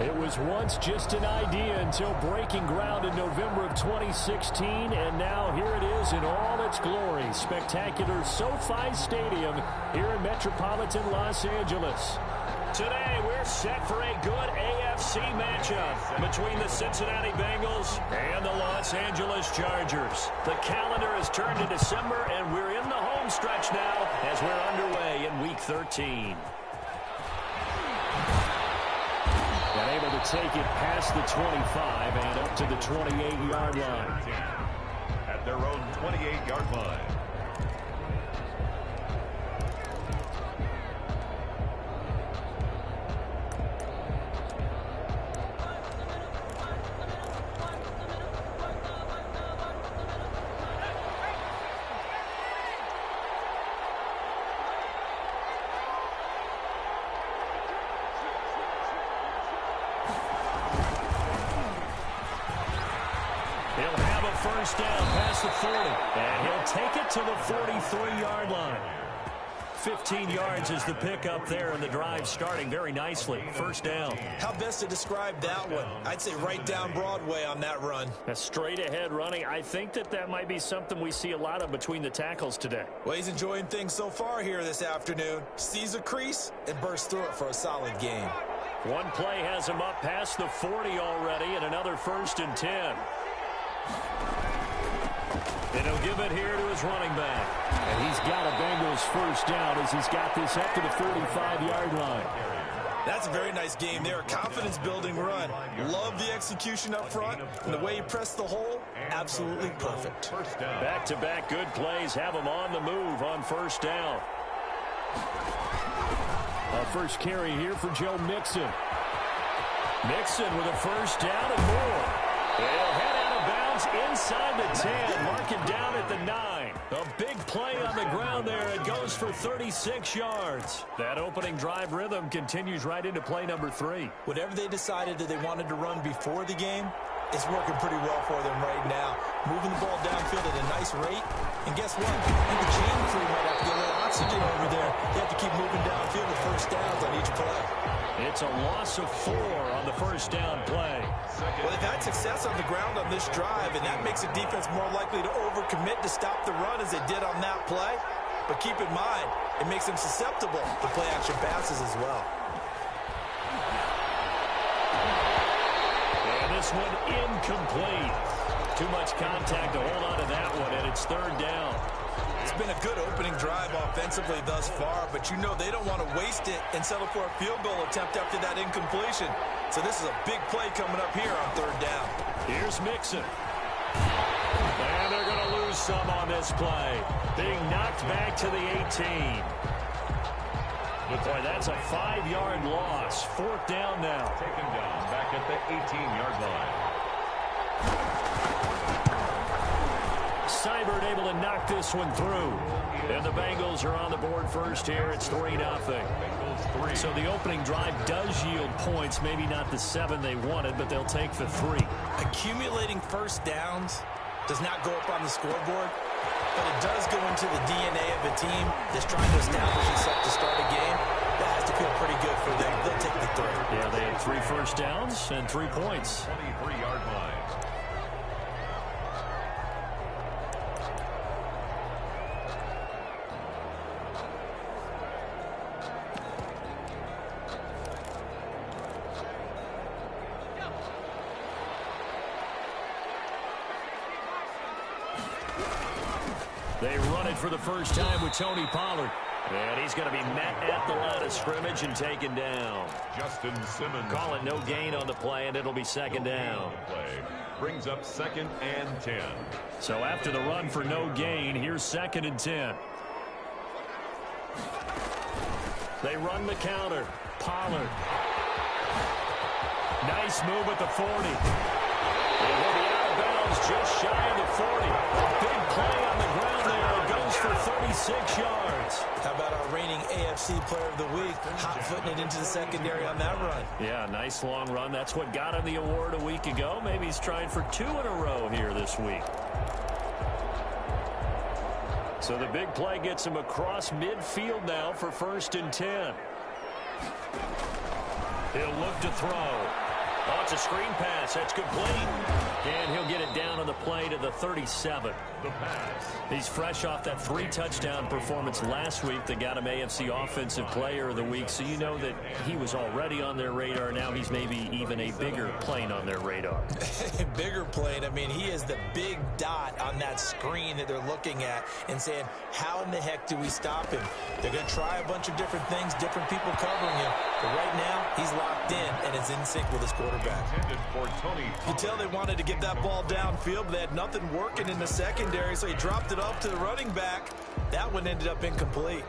It was once just an idea until breaking ground in November of 2016, and now here it is in all its glory. Spectacular SoFi Stadium here in metropolitan Los Angeles. Today, we're set for a good AFC matchup between the Cincinnati Bengals and the Los Angeles Chargers. The calendar has turned to December, and we're in the home stretch now as we're underway in Week 13. And able to take it past the 25 and up to the 28-yard line. At their own 28-yard line. First down past the 40, and he'll take it to the 43-yard line. 15 yards is the pickup there, and the drive starting very nicely. First down. How best to describe that one? I'd say right down Broadway on that run. A straight-ahead running. I think that might be something we see a lot of between the tackles today. Well, he's enjoying things so far here this afternoon. Sees a crease and bursts through it for a solid gain. One play has him up past the 40 already, and another 1st and 10. And he'll give it here to his running back. And he's got a Bengals first down as he's got this up to the 45-yard line. That's a very nice game there. Confidence-building run. Love the execution up front. And the way he pressed the hole, absolutely perfect. Back-to-back good plays have him on the move on first down. A first carry here for Joe Mixon. Mixon with a first down and more. They'll head out of bounds inside the 10. Mark it down at the 9. A big play on the ground there. It goes for 36 yards. That opening drive rhythm continues right into play number 3. Whatever they decided that they wanted to run before the game, it's working pretty well for them right now. Moving the ball downfield at a nice rate. And guess what? And the chain crew might have to get a little oxygen over there. They have to keep moving downfield with first downs on each play. It's a loss of 4 on the first down play. Well, they've had success on the ground on this drive, and that makes a defense more likely to overcommit to stop the run as they did on that play. But keep in mind, it makes them susceptible to play-action passes as well. And this one incomplete. Too much contact to hold on to that one, and it's 3rd down. It's been a good opening drive offensively thus far, but you know they don't want to waste it and settle for a field goal attempt after that incompletion. So this is a big play coming up here on 3rd down. Here's Mixon. And they're going to lose some on this play. Being knocked back to the 18. Boy, that's a 5-yard loss. 4th down now. Taken down back at the 18-yard line. Seibert able to knock this one through. And the Bengals are on the board first here. It's 3-0. So the opening drive does yield points. Maybe not the 7 they wanted, but they'll take the 3. Accumulating first downs does not go up on the scoreboard, but it does go into the DNA of a team that's trying to establish itself to start a game. That has to feel pretty good for them. They'll take the 3. Yeah, they had 3 first downs and 3 points. 23-yard line. They run it for the first time with Tony Pollard. And he's going to be met at the line of scrimmage and taken down. Justin Simmons. Call it no gain on the play, and it'll be 2nd down. Play brings up 2nd and 10. So after the run for no gain, here's 2nd and 10. They run the counter. Pollard. Nice move at the 40. And he'll be out of bounds just shy of the 40. A big play on the ground there. It goes for 36 yards. How about our reigning AFC Player of the Week, hot-footing it into the secondary on that run? Yeah, nice long run. That's what got him the award a week ago. Maybe he's trying for 2 in a row here this week. So the big play gets him across midfield now for 1st and 10. He'll look to throw. Oh, it's a screen pass. That's complete. And he'll get it down on the play to the 37. The pass. He's fresh off that 3-touchdown performance last week that got him AFC Offensive Player of the Week. So you know that he was already on their radar. Now he's maybe even a bigger plane on their radar. Bigger plane. I mean, he is the big dot on that screen that they're looking at and saying, how in the heck do we stop him? They're going to try a bunch of different things, different people covering him. But right now, he's locked in and is in sync with his quarterback. You tell they wanted to get that ball downfield, but they had nothing working in the secondary, so he dropped it off to the running back. That one ended up incomplete.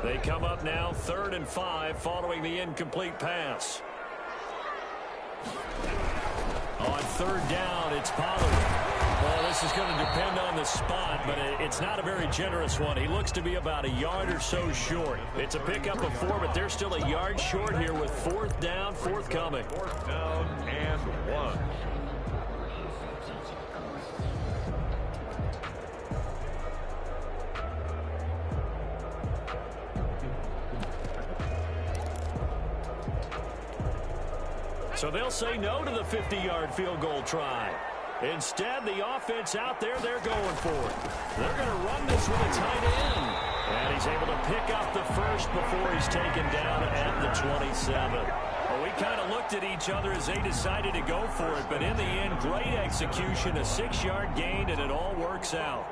They come up now 3rd and 5 following the incomplete pass. On 3rd down, it's Pollard. Well, this is going to depend on the spot, but it's not a very generous one. He looks to be about a yard or so short. It's a pickup of 4, but they're still a yard short here with 4th down, forthcoming. 4th down and 1. So they'll say no to the 50-yard field goal try. Instead, the offense out there, they're going for it. They're going to run this with a tight end. And he's able to pick up the first before he's taken down at the 27. Well, we kind of looked at each other as they decided to go for it. But in the end, great execution, a 6-yard gain, and it all works out.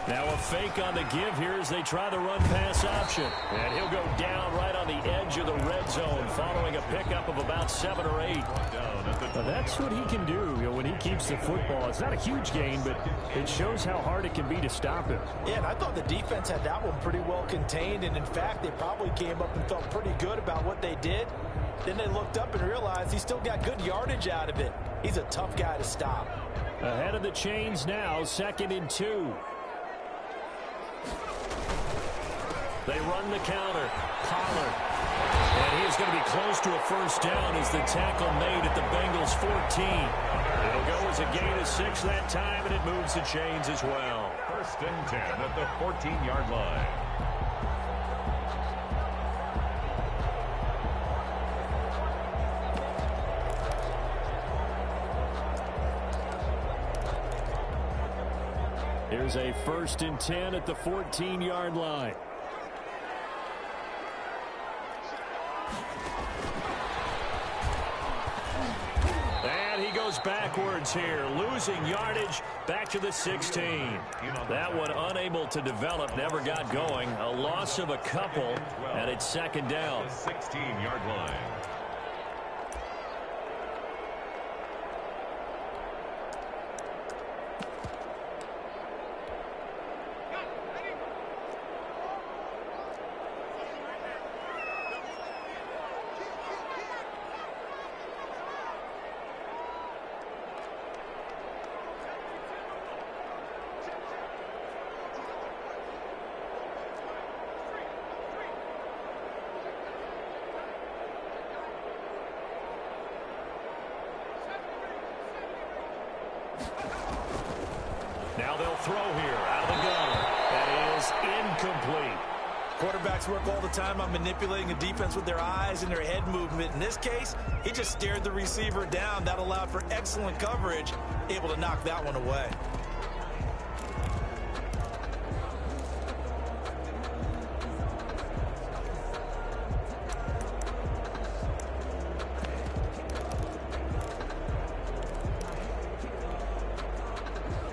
Now a fake on the give here as they try the run-pass option. And he'll go down right on the edge of the red zone following a pickup of about 7 or 8. Now that's what he can do, when he keeps the football. It's not a huge gain, but it shows how hard it can be to stop him. Yeah, and I thought the defense had that one pretty well contained. And, in fact, they probably came up and felt pretty good about what they did. Then they looked up and realized he still got good yardage out of it. He's a tough guy to stop. Ahead of the chains now, 2nd and 2. They run the counter. Pollard. And he is going to be close to a first down as the tackle made at the Bengals 14. It'll go as a gain of 6 that time, and it moves the chains as well. 1st and 10 at the 14-yard line. Here's a 1st and 10 at the 14-yard line. And he goes backwards here, losing yardage back to the 16. That one unable to develop, never got going. A loss of a couple, and it's 2nd down. 16-yard line. Now they'll throw here out of the gun. That is incomplete. Quarterbacks work all the time on manipulating a defense with their eyes and their head movement. In this case, he just stared the receiver down. That allowed for excellent coverage, able to knock that one away.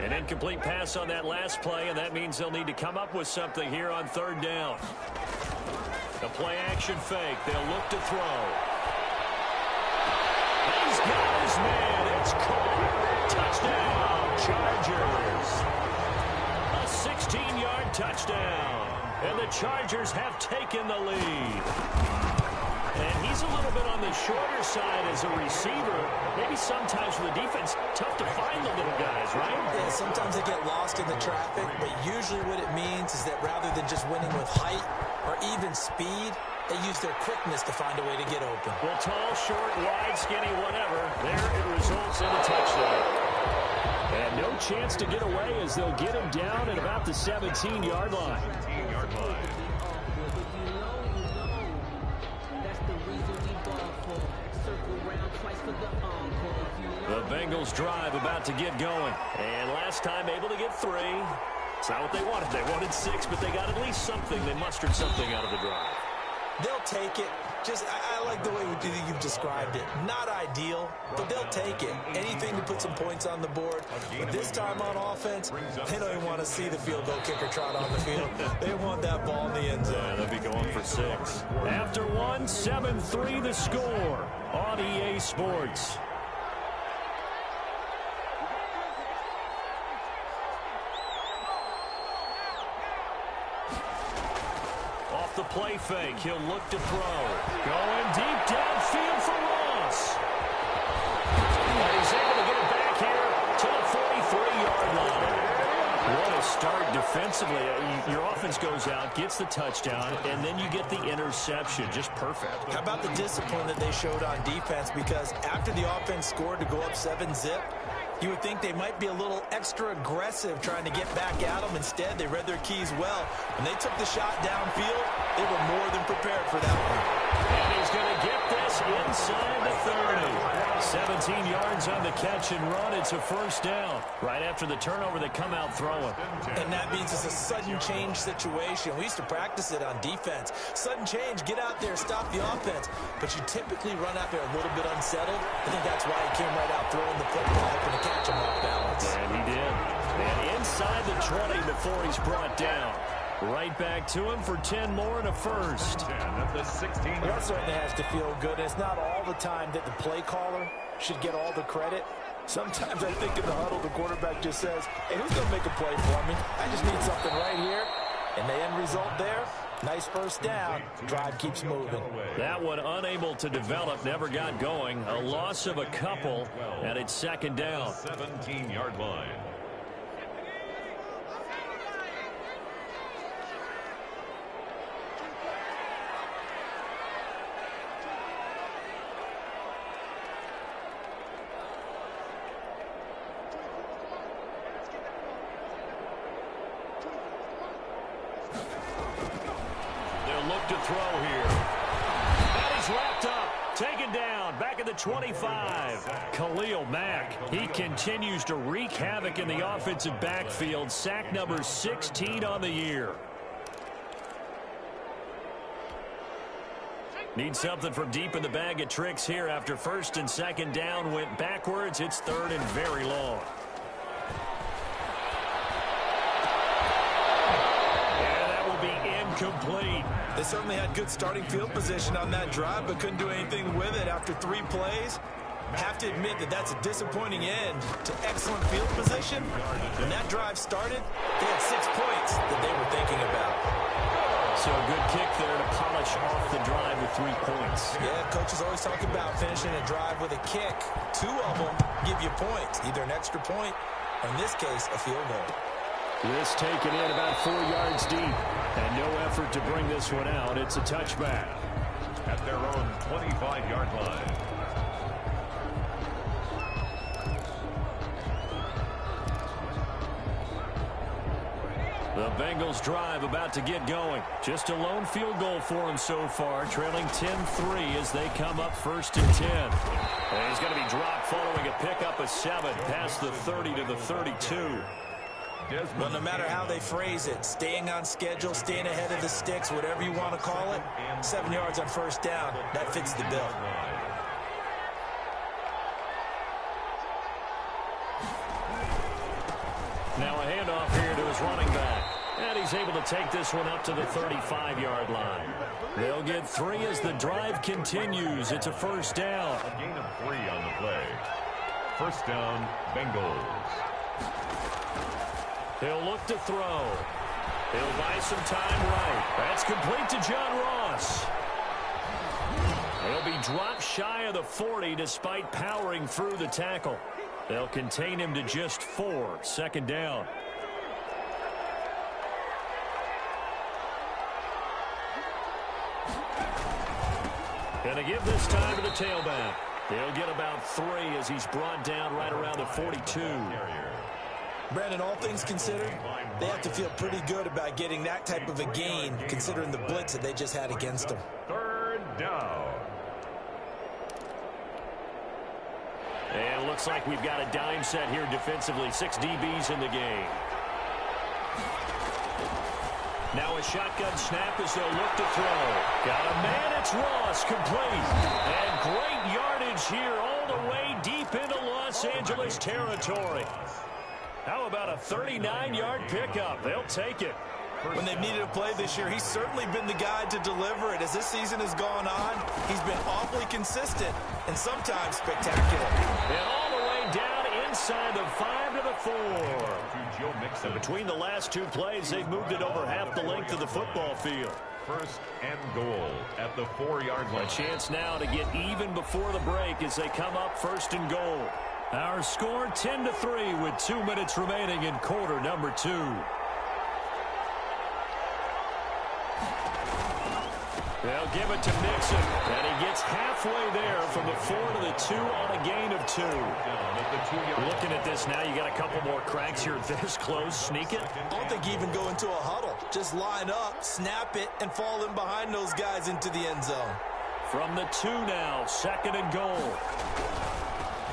An incomplete pass on that last play, and that means they'll need to come up with something here on 3rd down. The play-action fake. They'll look to throw. He's got his man. It's caught. Touchdown, Chargers. A 16-yard touchdown. And the Chargers have taken the lead. And he's a little bit on the shorter side as a receiver. Maybe sometimes for the defense, tough to find the little guys, right? Yeah, sometimes they get lost in the traffic, but usually what it means is that rather than just winning with height or even speed, they use their quickness to find a way to get open. Well, tall, short, wide, skinny, whatever. There it results in a touchdown. And no chance to get away as they'll get him down at about the 17-yard line. 17-yard line. The Bengals drive about to get going. And last time able to get 3. It's not what they wanted. They wanted 6, but they got at least something. They mustered something out of the drive. They'll take it. I like the way you've described it. Not ideal, but they'll take it. Anything to put some points on the board. But this time on offense, they don't even want to see the field goal kicker trot on the field. They want that ball in the end zone. Yeah, they'll be going for 6. After 1, 7-3 the score on EA Sports. The play fake. He'll look to throw. Going deep downfield for Ross. And he's able to get it back here to the 43-yard line. What a start defensively. Your offense goes out, gets the touchdown, and then you get the interception. Just perfect. How about the discipline that they showed on defense? Because after the offense scored to go up 7-zip, you would think they might be a little extra aggressive trying to get back at them. Instead, they read their keys well. When they took the shot downfield, they were more than prepared for that one. And he's going to get this inside the 30. 17 yards on the catch and run. It's a first down. Right after the turnover, they come out throwing. And that means it's a sudden change situation. We used to practice it on defense. Sudden change, get out there, stop the offense. But you typically run out there a little bit unsettled. I think that's why he came right out throwing the football, hoping to catch him off balance. And he did. And inside the 20 before he's brought down. Right back to him for 10 more and a first. 10 at the 16. That certainly has to feel good. It's not all the time that the play caller should get all the credit. Sometimes I think in the huddle, the quarterback just says, hey, who's going to make a play for me? I just need something right here. And the end result there, nice first down. Drive keeps moving. That one unable to develop, never got going. A loss of a couple, and it's second down. 17-yard line. To throw here. And he's wrapped up. Taken down. Back at the 25. Khalil Mack. He continues to wreak havoc in the offensive backfield. Sack number 16 on the year. Need something from deep in the bag of tricks here after first and second down went backwards. It's third and very long. And that will be incomplete. They certainly had good starting field position on that drive, but couldn't do anything with it after 3 plays. Have to admit that that's a disappointing end to excellent field position. When that drive started, they had 6 points that they were thinking about. So a good kick there to polish off the drive with 3 points. Yeah, coaches always talk about finishing a drive with a kick. 2 of them give you points, either an extra point, or in this case, a field goal. This taken in about 4 yards deep. And no effort to bring this one out. It's a touchback. At their own 25-yard line. The Bengals drive about to get going. Just a lone field goal for them so far, trailing 10-3 as they come up first and 10. And he's going to be dropped following a pickup of 7 past the 30 to the 32. Well, no matter how they phrase it, staying on schedule, staying ahead of the sticks, whatever you want to call it, 7 yards on first down, that fits the bill. Now a handoff here to his running back. And he's able to take this one up to the 35-yard line. They'll get 3 as the drive continues. It's a first down. A gain of 3 on the play. First down, Bengals. He'll look to throw. He'll buy some time right. That's complete to John Ross. He'll be dropped shy of the 40 despite powering through the tackle. They'll contain him to just 4. Second down. Gonna give this time to the tailback. He'll get about 3 as he's brought down right around the 42. Brandon, all things considered, they have to feel pretty good about getting that type of a gain, considering the blitz that they just had against them. Third down. And it looks like we've got a dime set here defensively. 6 DBs in the game. Now a shotgun snap as they'll look to throw. Got a man, it's Ross, complete. And great yardage here all the way deep into Los Angeles territory. How about a 39-yard pickup? They'll take it. When they've needed a play this year, he's certainly been the guy to deliver it. As this season has gone on, he's been awfully consistent and sometimes spectacular. And all the way down inside the 5 to the 4. And between the last 2 plays, they've moved it over half the length of the football field. First and goal at the 4-yard line. A chance now to get even before the break as they come up first and goal. Our score 10-3 with 2 minutes remaining in quarter number 2. They'll give it to Mixon, and he gets halfway there from the 4 to the 2 on a gain of 2. Looking at this now, you got a couple more cracks here this close. Sneak it. I don't think even go into a huddle. Just line up, snap it, and fall in behind those guys into the end zone. From the 2 now, second and goal.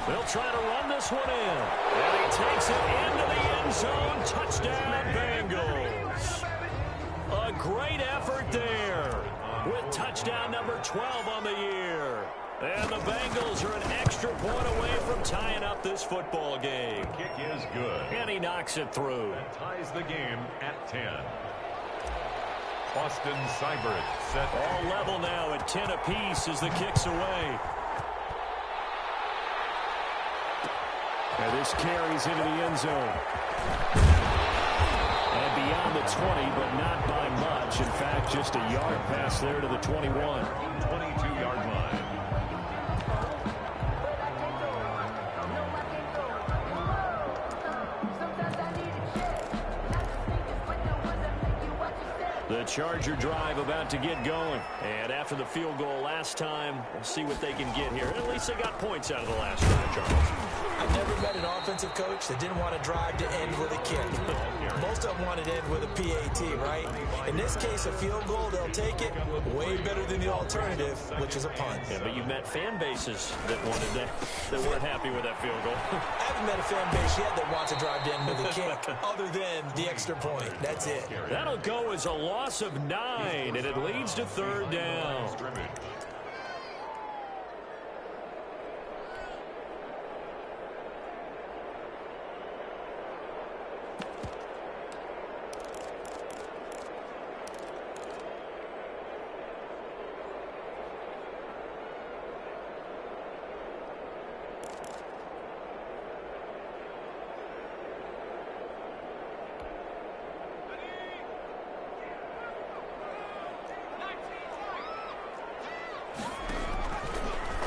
They'll try to run this one in. And he takes it into the end zone. Touchdown, Bengals. A great effort there with touchdown number 12 on the year. And the Bengals are an extra point away from tying up this football game. The kick is good. And he knocks it through. That ties the game at 10. Boston Cybert set. All level now at 10 apiece as the kick's away. And this carries into the end zone. And beyond the 20, but not by much. In fact, just a yard pass there to the 21. 22-yard line. The Charger drive about to get going. And after the field goal last time, we'll see what they can get here. At least they got points out of the last drive, Charles. I've never met an offensive coach that didn't want to drive to end with a kick. Most of them want to end with a PAT, right? In this case, a field goal, they'll take it. Way better than the alternative, which is a punt. Yeah, but you've met fan bases that wanted that weren't happy with that field goal. I haven't met a fan base yet that wants to drive to end with a kick, other than the extra point. That's it. That'll go as a loss of 9, and it leads to third down.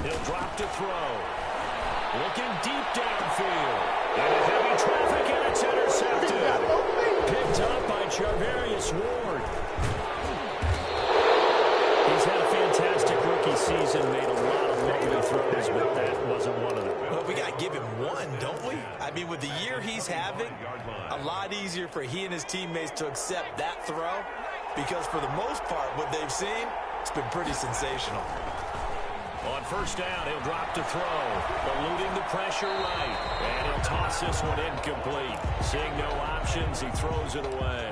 He'll drop to throw. Looking deep downfield. Into heavy traffic, and it's intercepted. Picked up by Charvarius Ward. He's had a fantastic rookie season, made a lot of lovely throws, but that wasn't one of them. Well, we got to give him one, don't we? I mean, with the year he's having, a lot easier for he and his teammates to accept that throw, because for the most part, what they've seen, it's been pretty sensational. On first down, he'll drop to throw, eluding the pressure right, and he'll toss this one incomplete. Seeing no options, he throws it away.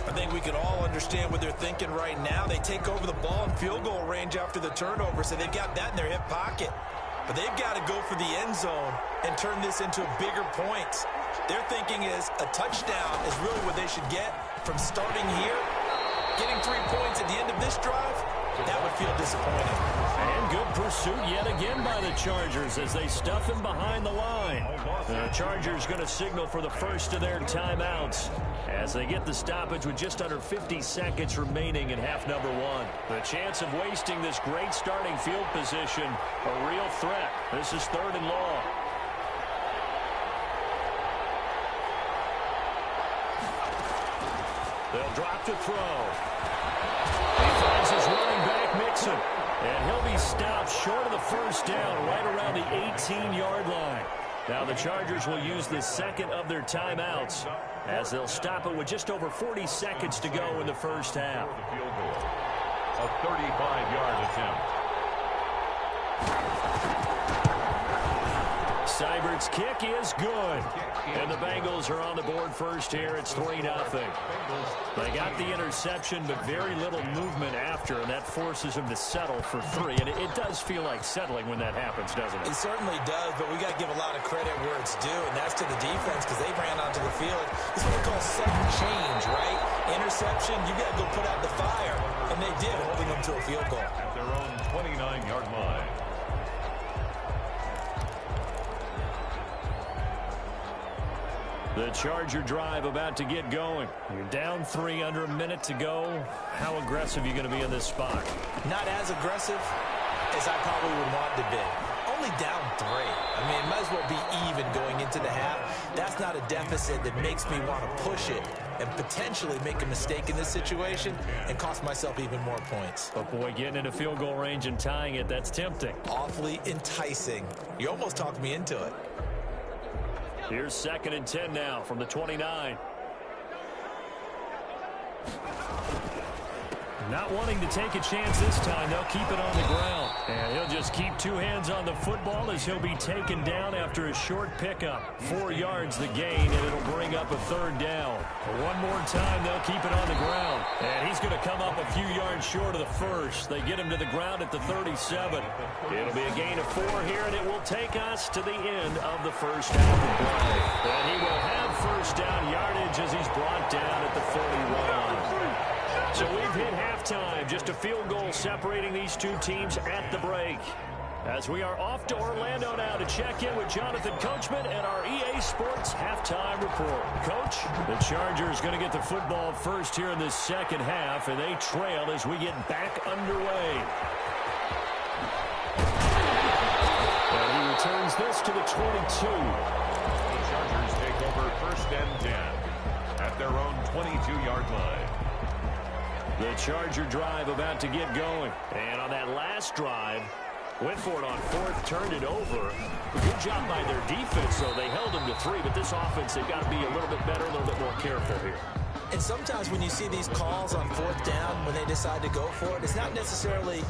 I think we can all understand what they're thinking right now. They take over the ball in field goal range after the turnover, so they've got that in their hip pocket. But they've got to go for the end zone and turn this into bigger points. Their thinking is a touchdown is really what they should get from starting here. Getting 3 points at the end of this drive, that would feel disappointing. And good pursuit yet again by the Chargers as they stuff him behind the line. Chargers going to signal for the first of their timeouts as they get the stoppage with just under 50 seconds remaining in half number one. The chance of wasting this great starting field position, a real threat. This is 3rd and long. They'll drop to throw. He finds his running back, Mixon. And he'll be stopped short of the first down right around the 18-yard line. Now the Chargers will use the second of their timeouts as they'll stop it with just over 40 seconds to go in the first half. A 35-yard attempt. Seibert's kick is good. And the Bengals are on the board first here. It's 3-0. They got the interception, but very little movement after, and that forces them to settle for 3. And it does feel like settling when that happens, doesn't it? It certainly does, but we got to give a lot of credit where it's due, and that's to the defense because they ran onto the field. It's what we call sudden change, right? Interception, you got to go put out the fire, and they did, holding them to a field goal. At their own 29-yard line. The Charger drive about to get going. You're down 3, under a minute to go. How aggressive are you going to be in this spot? Not as aggressive as I probably would want to be. Only down 3. I mean, it might as well be even going into the half. That's not a deficit that makes me want to push it and potentially make a mistake in this situation and cost myself even more points. But boy, getting into field goal range and tying it, that's tempting. Awfully enticing. You almost talked me into it. Here's 2nd and 10 now from the 29. Not wanting to take a chance this time, they'll keep it on the ground. And he'll just keep 2 hands on the football as he'll be taken down after a short pickup. 4 yards the gain, and it'll bring up a 3rd down. One more time, they'll keep it on the ground. And he's going to come up a few yards short of the first. They get him to the ground at the 37. It'll be a gain of 4 here, and it will take us to the end of the first half of play. And he will have first down yardage as he's brought down at the 41. So we've hit halftime. Just a field goal separating these two teams at the break. As we are off to Orlando now to check in with Jonathan Coachman and our EA Sports halftime report. Coach, the Chargers going to get the football first here in this second half, and they trail as we get back underway. And he returns this to the 22. The Chargers take over 1st and 10 at their own 22-yard line. The Charger drive about to get going. And on that last drive, went for it on 4th, turned it over. Good job by their defense, though. They held them to 3, but this offense, they've got to be a little bit better, a little bit more careful here. And sometimes when you see these calls on 4th down, when they decide to go for it, it's not necessarily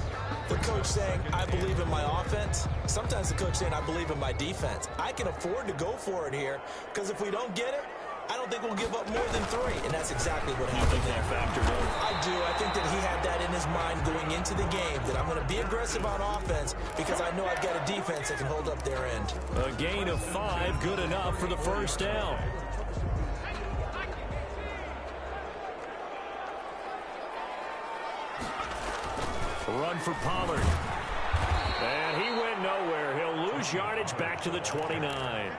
the coach saying, I believe in my offense. Sometimes the coach saying, I believe in my defense. I can afford to go for it here, because if we don't get it, I don't think we'll give up more than 3, and that's exactly what happened. You think that factored in? I do. I think that he had that in his mind going into the game, that I'm going to be aggressive on offense because I know I've got a defense that can hold up their end. A gain of 5, good enough for the first down. Run for Pollard. And he went nowhere. He'll lose yardage back to the 29.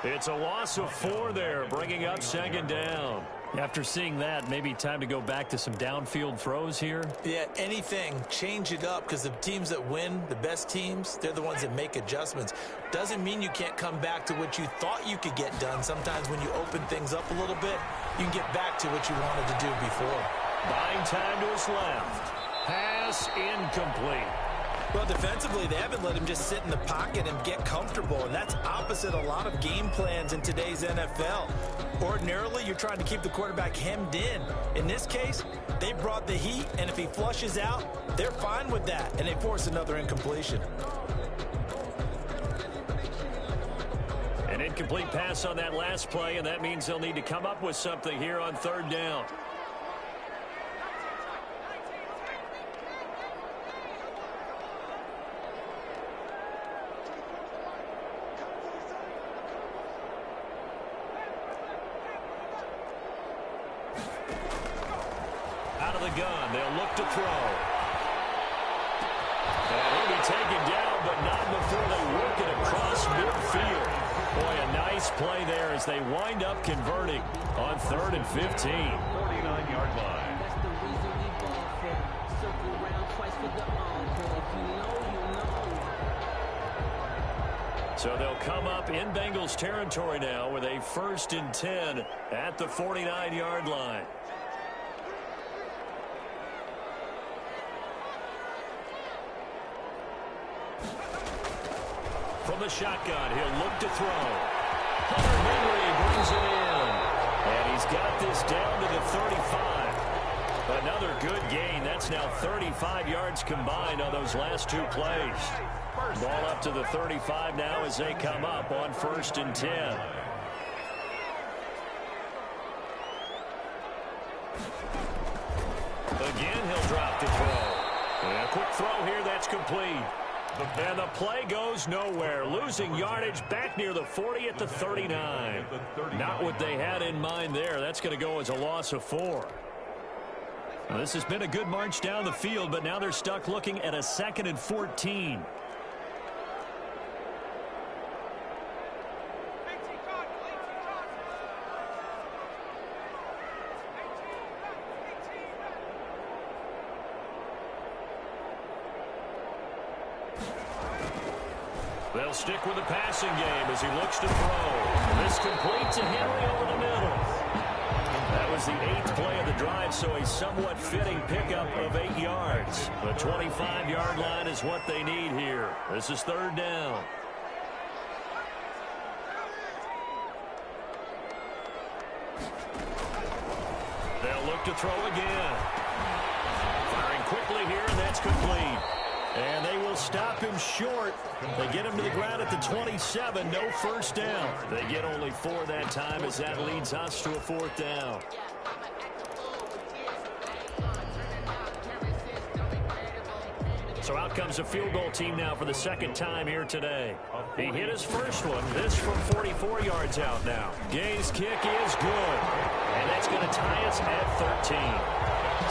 It's a loss of 4 there, bringing up 2nd down. After seeing that, maybe time to go back to some downfield throws here. Yeah, anything. Change it up, because the teams that win, the best teams, they're the ones that make adjustments. Doesn't mean you can't come back to what you thought you could get done. Sometimes when you open things up a little bit, you can get back to what you wanted to do before. Buying time to his left. Pass incomplete. Well, defensively, they haven't let him just sit in the pocket and get comfortable, and that's opposite a lot of game plans in today's NFL. Ordinarily, you're trying to keep the quarterback hemmed in. In this case, they brought the heat, and if he flushes out, they're fine with that, and they force another incompletion. An incomplete pass on that last play, and that means they'll need to come up with something here on 3rd down. Out of the gun, they'll look to throw. And he'll be taken down, but not before they work it across midfield. Boy, a nice Nice play there as they wind up converting on 3rd and 15. 49-yard line. That's the reason we ball for. Circle around twice for the encore. If you know, you know. So they'll come up in Bengals territory now with a 1st and 10 at the 49-yard line. From the shotgun, he'll look to throw. Hunter Henry brings it in. And he's got this down to the 35. Another good gain. That's now 35 yards combined on those last 2 plays. Ball up to the 35 now as they come up on 1st and 10. Again, he'll drop to throw. And a quick throw here, that's complete. And the play goes nowhere. Losing yardage back near the 40 at the 39. Not what they had in mind there. That's going to go as a loss of 4. Well, this has been a good march down the field, but now they're stuck looking at a 2nd and 14. They'll stick with the passing game as he looks to throw. This complete to Henry over the middle. That was the 8th play of the drive, so a somewhat fitting pickup of 8 yards. The 25-yard line is what they need here. This is 3rd down. They'll look to throw again. Firing quickly here, and that's complete. And they will stop him short. They get him to the ground at the 27. No 1st down. They get only 4 that time as that leads us to a 4th down. So out comes a field goal team now for the 2nd time here today. He hit his first one. This from 44 yards out now. Gay's kick is good. And that's going to tie us at 13.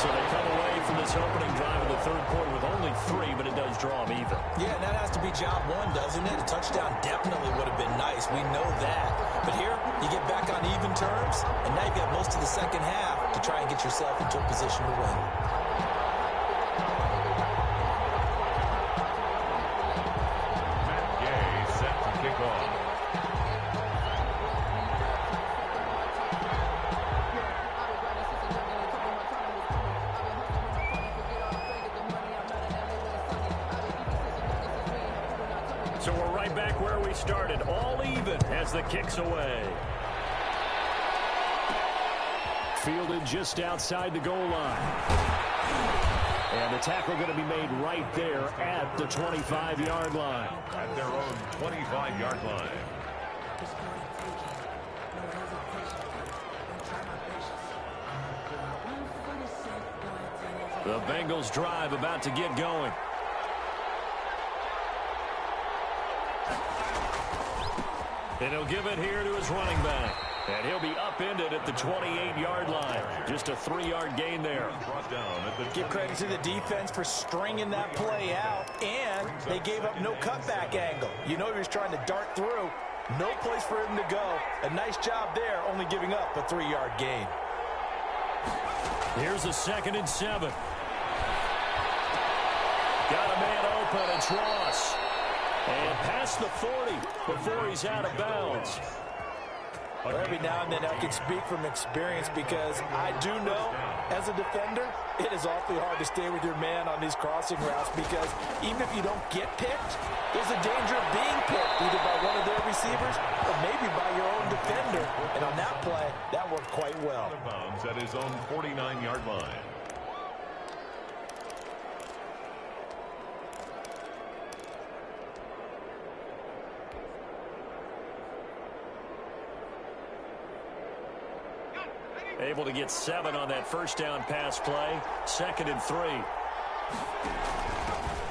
So they come away from this opening drive in the 3rd quarter with only 3, but it does draw them even. Yeah, and that has to be job 1, doesn't it? A touchdown definitely would have been nice. We know that. But here, you get back on even terms, and now you've got most of the 2nd half to try and get yourself into a position to win. Matt Gay set to kick off. So we're right back where we started, all even as the kick's away. Fielded just outside the goal line. And the tackle going to be made right there at the 25-yard line. At their own 25-yard line. The Bengals drive about to get going. And he'll give it here to his running back. And he'll be upended at the 28-yard line. Just a 3-yard gain there. Give credit to the defense for stringing that play out, and they gave up no cutback angle. You know he was trying to dart through. No place for him to go. A nice job there, only giving up a 3-yard gain. Here's a 2nd and 7. Got a man open. It's Ross. And past the 40 before he's out of bounds. Well, every now and then I can speak from experience because I do know, as a defender, it is awfully hard to stay with your man on these crossing routes because even if you don't get picked, there's a danger of being picked either by one of their receivers or maybe by your own defender. And on that play, that worked quite well. At his own 49-yard line. Able to get 7 on that 1st down pass play. 2nd and 3.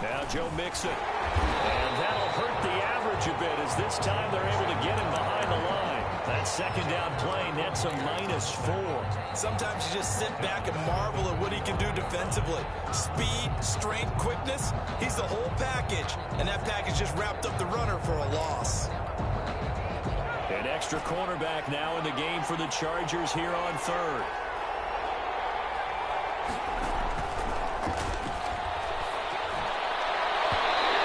Now Joe Mixon. And that'll hurt the average a bit as this time they're able to get him behind the line. That 2nd down play nets a -4. Sometimes you just sit back and marvel at what he can do defensively. Speed, strength, quickness, he's the whole package. And that package just wrapped up the runner for a loss. And Extra cornerback now in the game for the Chargers here on third.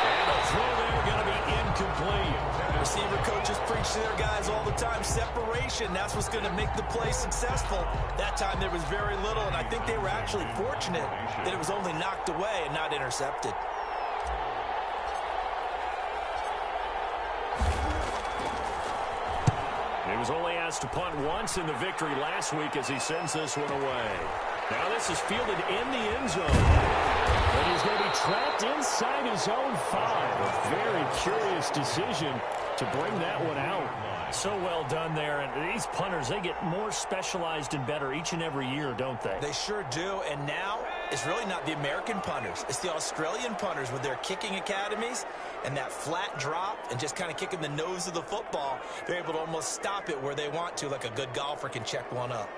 And the throw there going to be incomplete. Receiver coaches preach to their guys all the time. Separation, that's what's going to make the play successful. That time there was very little, and I think they were actually fortunate that it was only knocked away and not intercepted. He was only asked to punt once in the victory last week as he sends this one away. Now this is fielded in the end zone. And he's going to be trapped inside his own 5. A very curious decision to bring that one out. So well done there. And these punters, they get more specialized and better each and every year, don't they? They sure do. And now it's really not the American punters. It's the Australian punters with their kicking academies and that flat drop and just kind of kicking the nose of the football. They're able to almost stop it where they want to, like a good golfer can check one up.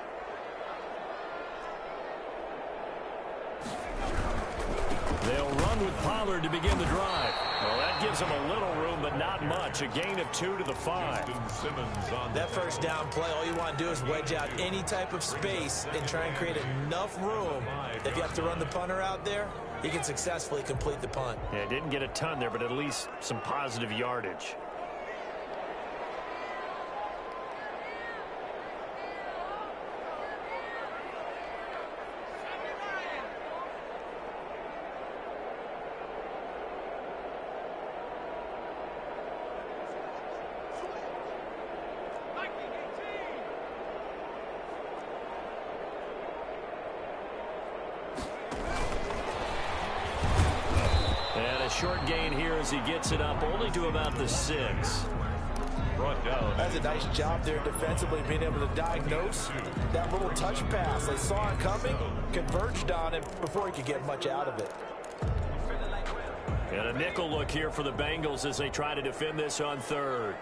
They'll run with Pollard to begin the drive. Well, that gives them a little room, but not much. A gain of 2 to the 5. That first down play, all you want to do is wedge out any type of space and try and create enough room. If you have to run the punter out there, he can successfully complete the punt. Yeah, didn't get a ton there, but at least some positive yardage. Short gain here as he gets it up only to about the 6. Brought down. That's a nice job there defensively, being able to diagnose that little touch pass. They saw it coming, converged on it before he could get much out of it. And a nickel look here for the Bengals as they try to defend this on third.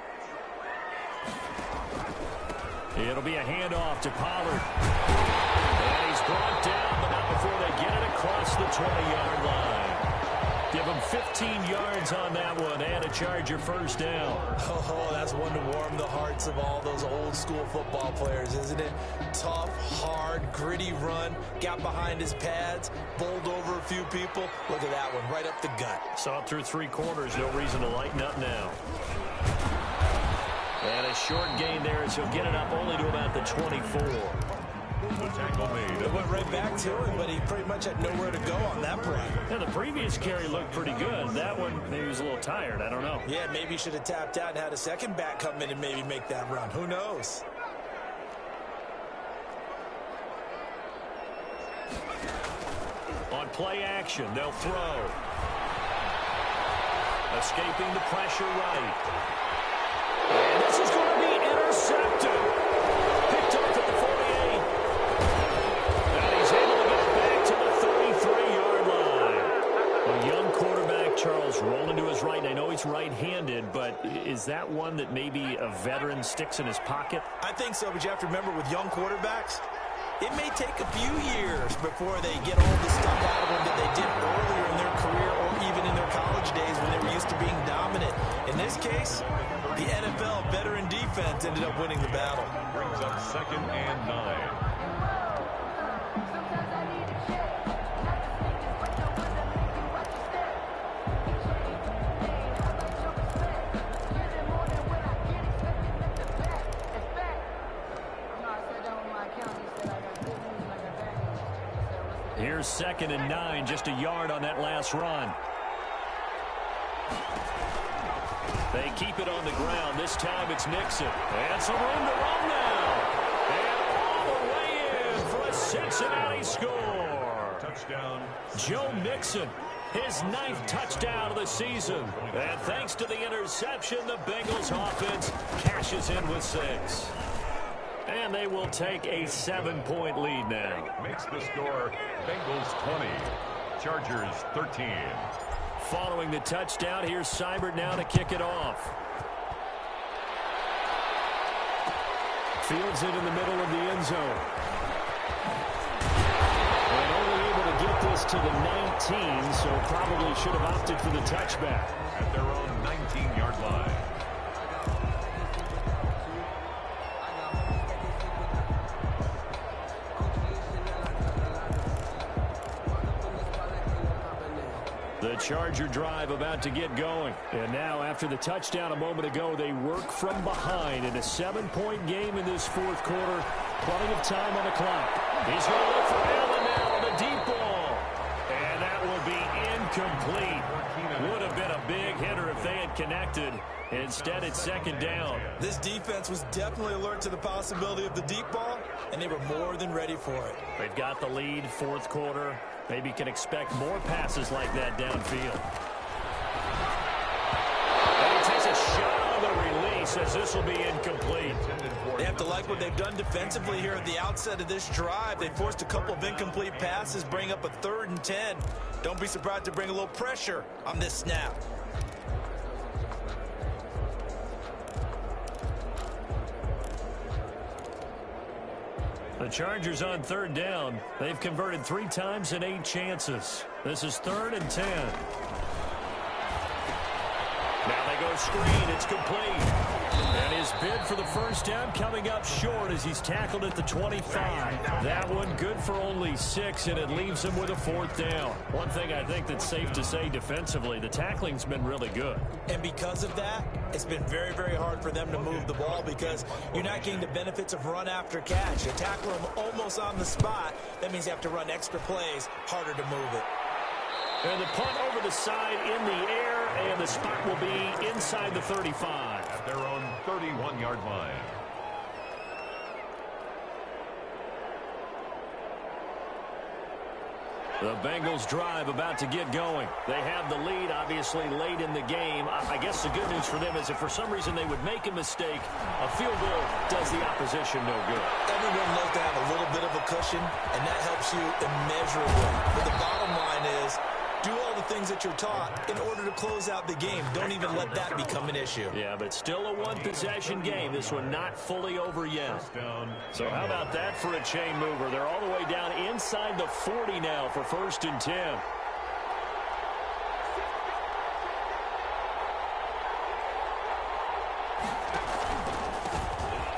It'll be a handoff to Pollard. And he's brought down, but not before they get it across the 20-yard line. Give him 15 yards on that one and a Charger first down. Oh, that's one to warm the hearts of all those old school football players, isn't it? Tough, hard, gritty run. Got behind his pads, bowled over a few people. Look at that one, right up the gut. Saw it through 3 quarters. No reason to lighten up now. And a short gain there as he'll get it up only to about the 24. The tackle made. It went right back to him, but he pretty much had nowhere to go on that play. Yeah, the previous carry looked pretty good. That one, maybe he was a little tired. I don't know. Yeah, maybe he should have tapped out and had a second back come in and maybe make that run. Who knows? On play action, they'll throw. Escaping the pressure right. And this is going to be intercepted. Picked up at the 48. And he's able to get it back to the 33-yard line. A young quarterback, Charles, rolling to his right. I know he's right-handed, but is that one that maybe a veteran sticks in his pocket? I think so, but you have to remember with young quarterbacks, it may take a few years before they get all the stuff out of them that they did earlier in their career or even in their college days when they were used to being dominant. In this case, the NFL veteran defense ended up winning the battle. Brings up 2nd and 9. Here's 2nd and 9, just a yard on that last run. They keep it on the ground. This time it's Nixon. And some room to run now. And all the way in for a Cincinnati score. Touchdown. Joe Mixon, his 9th touchdown of the season. And thanks to the interception, the Bengals offense cashes in with 6. And they will take a 7-point lead now. Makes the score Bengals 20, Chargers 13. Following the touchdown, here's Seibert now to kick it off. Fields it in the middle of the end zone. And only able to get this to the 19, so probably should have opted for the touchback. At their own 19-yard line. Charger drive about to get going. And now, after the touchdown a moment ago, they work from behind in a 7-point game in this fourth quarter. Plenty of time on the clock. He's going to look for Allen now on the deep ball. And that will be incomplete. Would have been a big hitter if they had connected. Instead, it's second down. This defense was definitely alert to the possibility of the deep ball, and they were more than ready for it. They've got the lead, fourth quarter. Maybe can expect more passes like that downfield. And he takes a shot on the release as this will be incomplete. They have to like what they've done defensively here at the outset of this drive. They forced a couple of incomplete passes, bring up a 3rd and 10. Don't be surprised to bring a little pressure on this snap. The Chargers on 3rd down. They've converted 3 times in 8 chances. This is 3rd and 10. Now they go screen. It's complete. And his bid for the first down coming up short as he's tackled at the 25. That one good for only 6, and it leaves him with a 4th down. One thing I think that's safe to say defensively, the tackling's been really good. And because of that, it's been very, very hard for them to move the ball because you're not getting the benefits of run after catch. You tackle them almost on the spot. That means you have to run extra plays, harder to move it. And the punt over the side in the air, and the spot will be inside the 35. At their own 31-yard line. The Bengals drive about to get going. They have the lead, obviously, late in the game. I guess the good news for them is if for some reason they would make a mistake, a field goal does the opposition no good. Everyone loves to have a little bit of a cushion, and that helps you immeasurably. But the bottom line is, do all the things that you're taught in order to close out the game. Don't even let that become an issue. Yeah, but still a one-possession game. This one not fully over yet. So how about that for a chain mover? They're all the way down inside the 40 now for 1st and 10.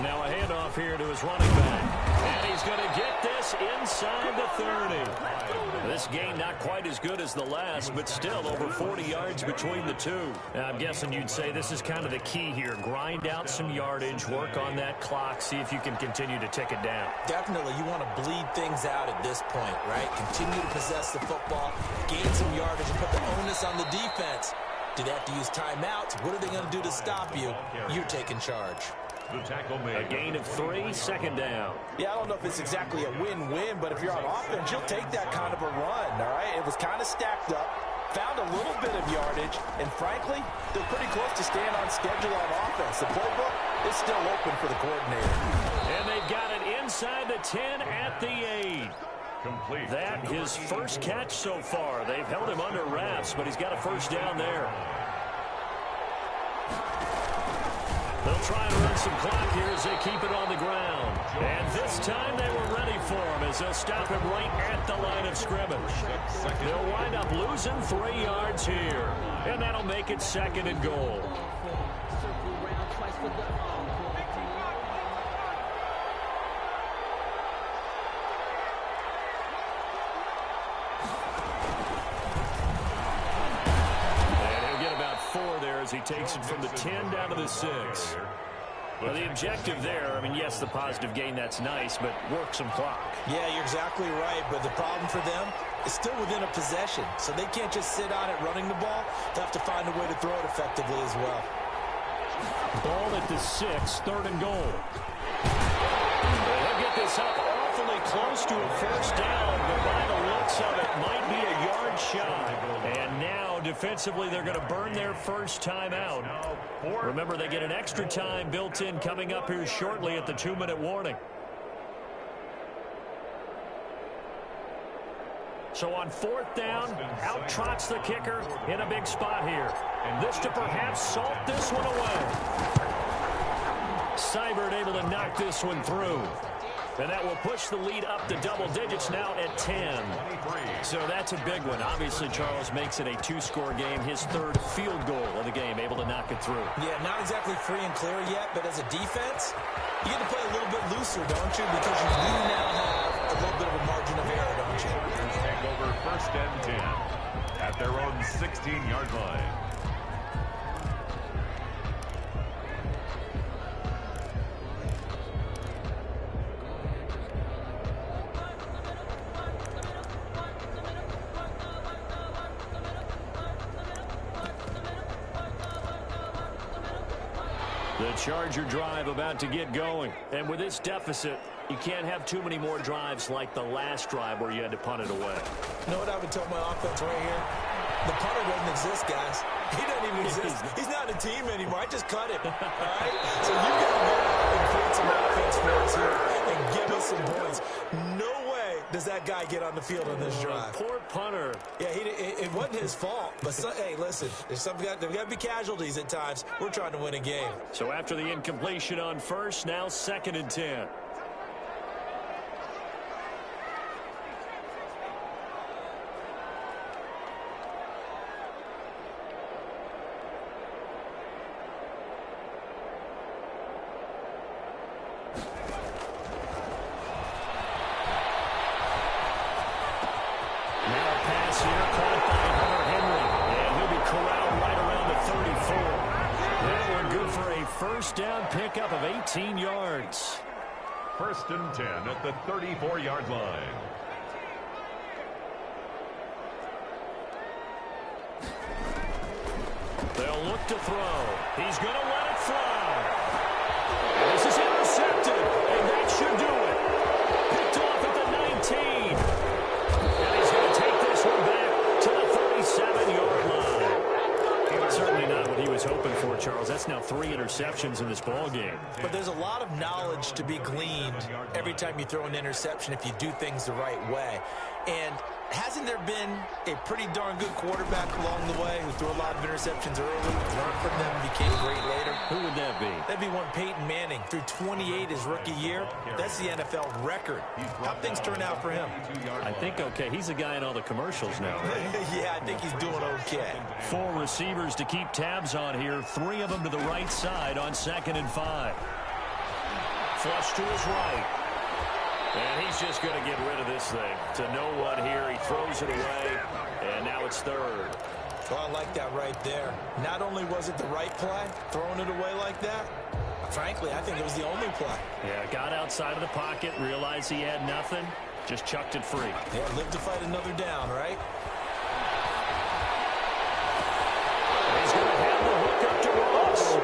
Now a handoff here to his running back. And he's going to get this inside the 30. This game not quite as good as the last, but still over 40 yards between the two. Now, I'm guessing you'd say this is kind of the key here. Grind out some yardage, work on that clock, see if you can continue to tick it down. Definitely, you want to bleed things out at this point, right? Continue to possess the football, gain some yardage, and put the onus on the defense. Do they have to use timeouts? What are they going to do to stop you? You're taking charge. The tackle made. A gain of 3, 2nd down. Yeah, I don't know if it's exactly a win-win, but if you're on offense, you'll take that kind of a run, all right? It was kind of stacked up, found a little bit of yardage, and frankly, they're pretty close to staying on schedule on offense. The playbook is still open for the coordinator. And they've got it inside the 10 at the 8. Complete. That his first catch so far. They've held him under wraps, but he's got a first down there. They'll try and run some clock here as they keep it on the ground. And this time they were ready for him as they'll stop him right at the line of scrimmage. They'll wind up losing 3 yards here. And that'll make it 2nd and goal. He takes it from the 10 down to the 6. Well, the objective there, I mean, yes, the positive gain, that's nice, but work some clock. Yeah, you're exactly right, but the problem for them is still within a possession, so they can't just sit on it running the ball. They have to find a way to throw it effectively as well. Ball at the 6, 3rd and goal. They'll get this up awfully close to a first down, but by the looks of it, might be a yard shy. And now, defensively, they're going to burn their first time out. Remember, they get an extra time built in coming up here shortly at the 2-minute warning. So on 4th down, out trots the kicker in a big spot here. And this to perhaps salt this one away. Seibert able to knock this one through. And that will push the lead up to double digits now at 10. So that's a big one. Obviously, Charles makes it a 2-score game. His 3rd field goal of the game, able to knock it through. Yeah, not exactly free and clear yet, but as a defense, you get to play a little bit looser, don't you? Because you do now have a little bit of a margin of error, don't you? Take over first and 10 at their own 16-yard line. The Charger drive about to get going. And with this deficit, you can't have too many more drives like the last drive where you had to punt it away. You know what I would tell my offense right here? The punter doesn't exist, guys. He doesn't even exist. He's not a team anymore. I just cut him. All right? So you've got to go out and create some offense for us here and give us some points. No way does that guy get on the field on this drive. Poor punter. Yeah, it wasn't his fault. But, hey, listen, there's got to be casualties at times. We're trying to win a game. So after the incompletion on first, now 2nd and 10. First down pickup of 18 yards. First and 10 at the 34-yard line. They'll look to throw. He's going to let it fly. This is intercepted, and that should do it. Picked off at the 19. And he's going to take this one back to the 37-yard line. Certainly not what he was hoping for, Charles. That's now 3 interceptions in this ball game. But there's a lot of knowledge to be gleaned every time you throw an interception if you do things the right way. And hasn't there been a pretty darn good quarterback along the way who threw a lot of interceptions early, learned from them, and became great later? Who would that be? That'd be one Peyton Manning. Threw 28 his rookie year. That's the NFL record. How'd things turn out for him? I think okay. He's a guy in all the commercials now, right? Yeah, I think he's doing okay. 4 receivers to keep tabs on here. 3 of them to the right side on 2nd and 5. Flush to his right. And he's just going to get rid of this thing to no one here. He throws it away, and now it's 3rd. Well, I like that right there. Not only was it the right play, throwing it away like that, frankly, I think it was the only play. Yeah, got outside of the pocket, realized he had nothing, just chucked it free. Yeah, live to fight another down, right? He's going to have the hook up to Ross.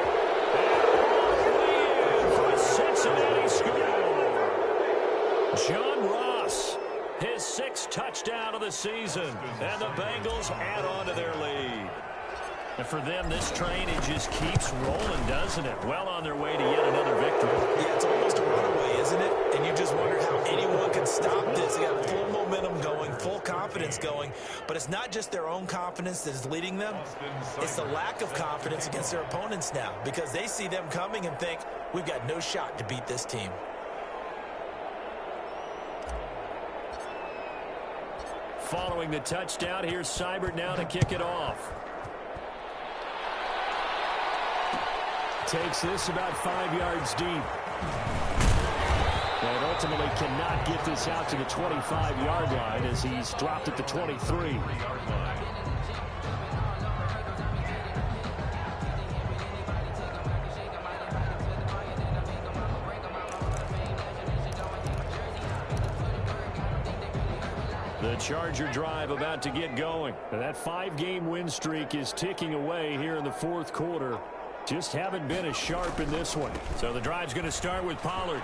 And for a Cincinnati score. John Ross, his 6th touchdown of the season, and the Bengals add on to their lead. And for them, this train, it just keeps rolling, doesn't it? Well on their way to yet another victory. Yeah, it's almost a runaway, isn't it? And you just wonder how anyone can stop this. They got full momentum going, full confidence going. But it's not just their own confidence that is leading them. It's the lack of confidence against their opponents now, because they see them coming and think, we've got no shot to beat this team. Following the touchdown, here's Seibert now to kick it off. Takes this about 5 yards deep. And ultimately cannot get this out to the 25-yard line as he's dropped at the 23. The Charger drive about to get going. And that 5-game win streak is ticking away here in the 4th quarter. Just haven't been as sharp in this one. So the drive's going to start with Pollard.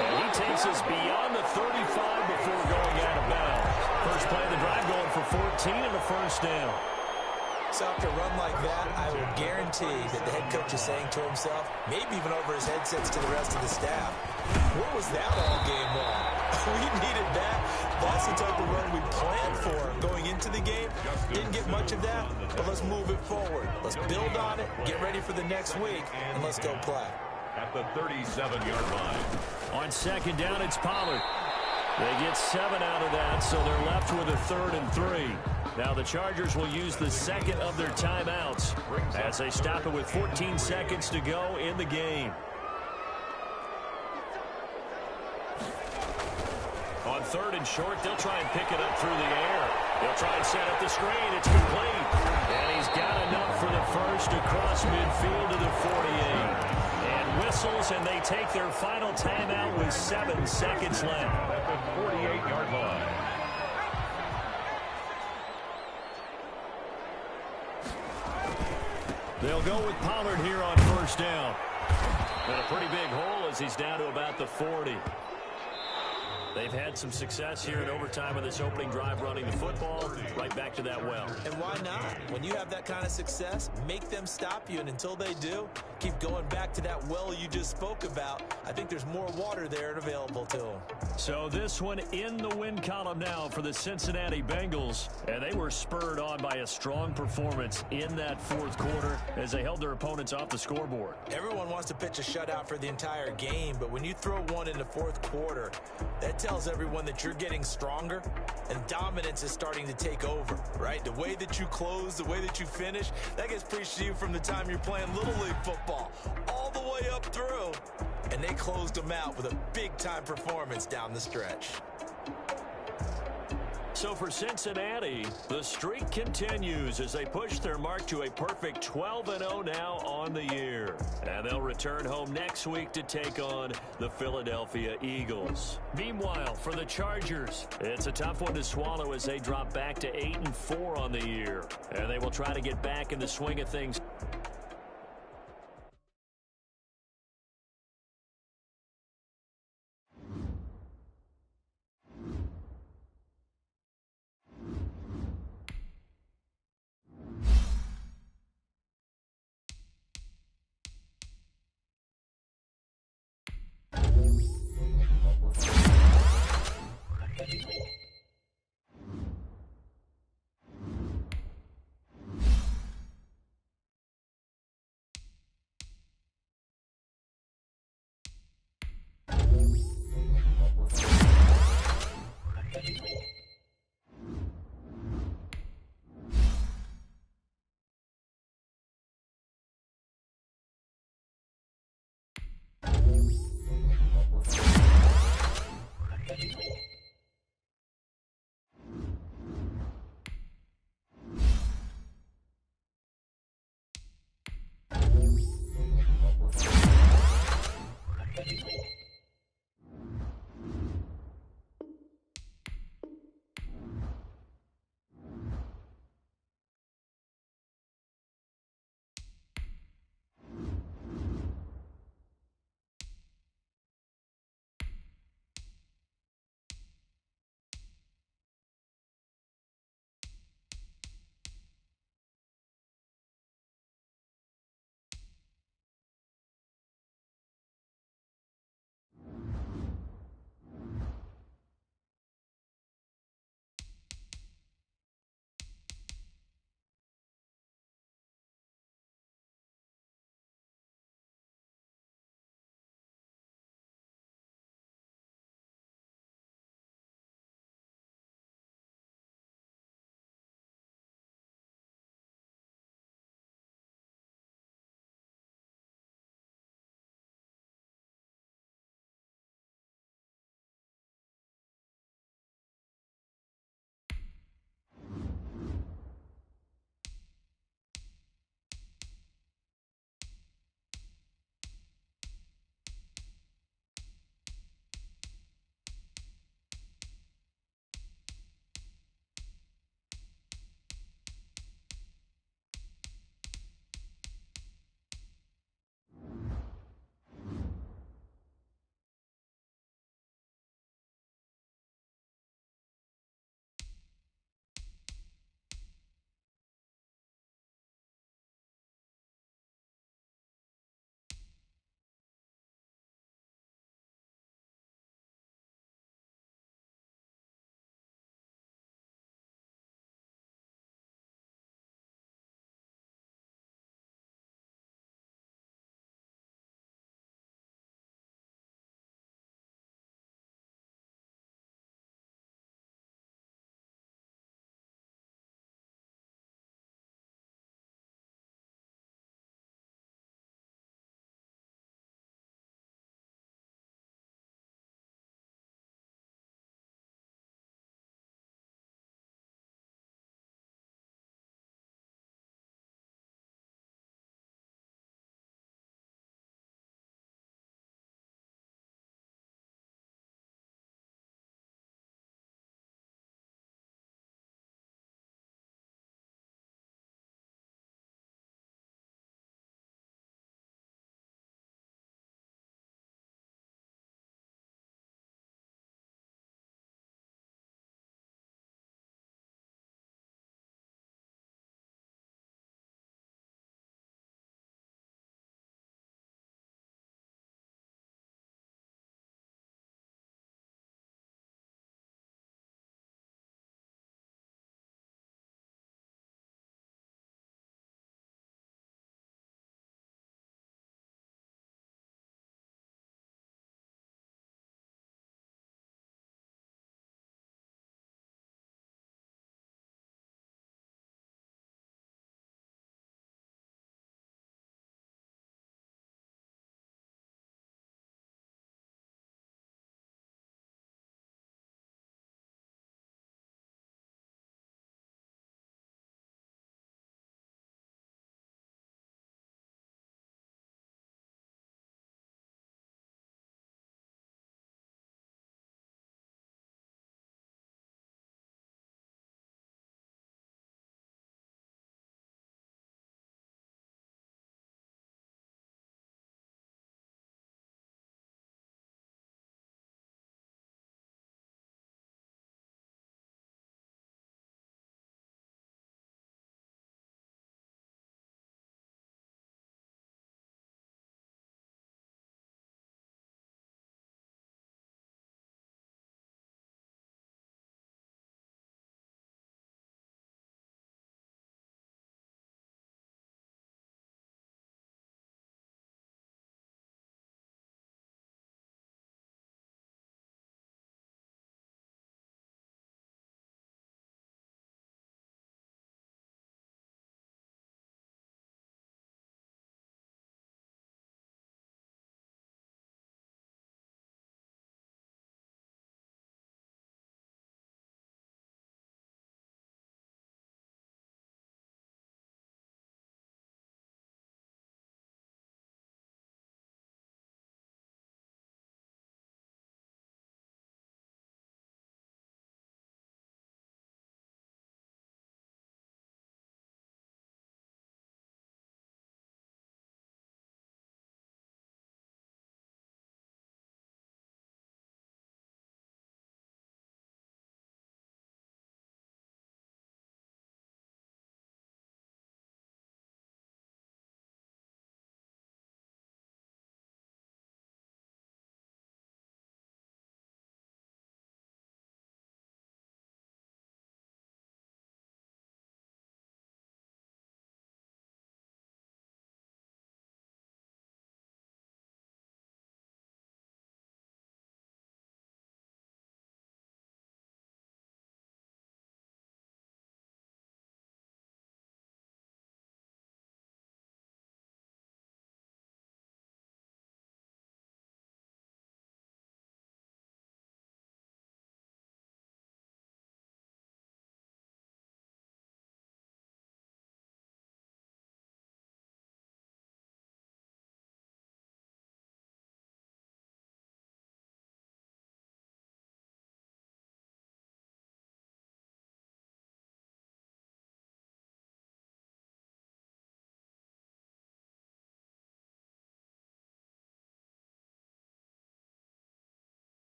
And he takes us beyond the 35 before going out of bounds. First play of the drive going for 14 and a first down. So after a run like that, I will guarantee that the head coach is saying to himself, maybe even over his headsets to the rest of the staff, what was that all game long? We needed that. That's the type of run we planned for going into the game. Didn't get much of that, but let's move it forward. Let's build on it, get ready for the next week, and let's go play. At the 37-yard line. On 2nd down, it's Pollard. They get 7 out of that, so they're left with a 3rd and 3. Now the Chargers will use the 2nd of their timeouts as they stop it with 14 seconds to go in the game. On 3rd and short, they'll try and pick it up through the air. They'll try and set up the screen. It's complete. And he's got enough for the first across midfield to the 48. And whistles, and they take their final timeout with 7 seconds left. At the 48-yard line. They'll go with Pollard here on 1st down. And a pretty big hole as he's down to about the 40. They've had some success here in overtime in this opening drive running the football. Right back to that well. And why not? When you have that kind of success, make them stop you. And until they do, keep going back to that well you just spoke about. I think there's more water there and available to them. So this one in the win column now for the Cincinnati Bengals. And they were spurred on by a strong performance in that 4th quarter as they held their opponents off the scoreboard. Everyone wants to pitch a shutout for the entire game, but when you throw one in the 4th quarter, that tells everyone that you're getting stronger and dominance is starting to take over, right? The way that you close, the way that you finish, that gets preached to you from the time you're playing Little League football all the way up through. And they closed them out with a big-time performance down the stretch. So for Cincinnati, the streak continues as they push their mark to a perfect 12-0 now on the year. And they'll return home next week to take on the Philadelphia Eagles. Meanwhile, for the Chargers, it's a tough one to swallow as they drop back to 8-4 on the year. And they will try to get back in the swing of things.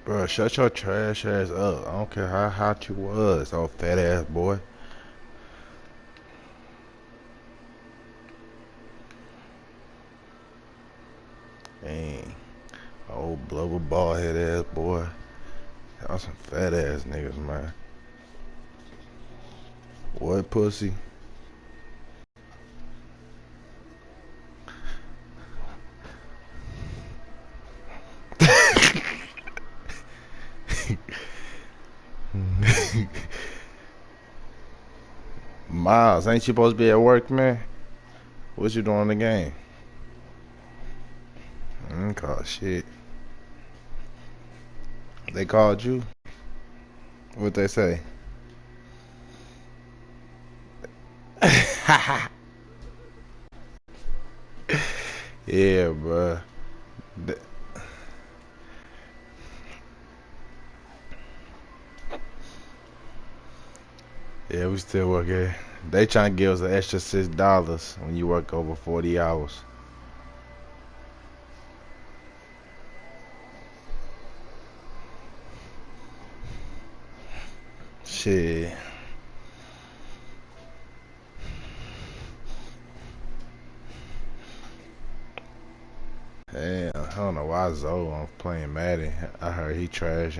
Bro, shut your trash ass up. I don't care how hot you was, old fat ass boy. Dang. Old blubber bald head ass boy. Y'all some fat ass niggas, man. What pussy? Miles, ain't you supposed to be at work, man? What you doing in the game? Call shit. They called you? What they say? Yeah, bruh. Yeah, we still working. They trying to give us an extra $6 when you work over 40 hours. Shit. Damn, I don't know why Zoe on playing Madden. I heard he trash.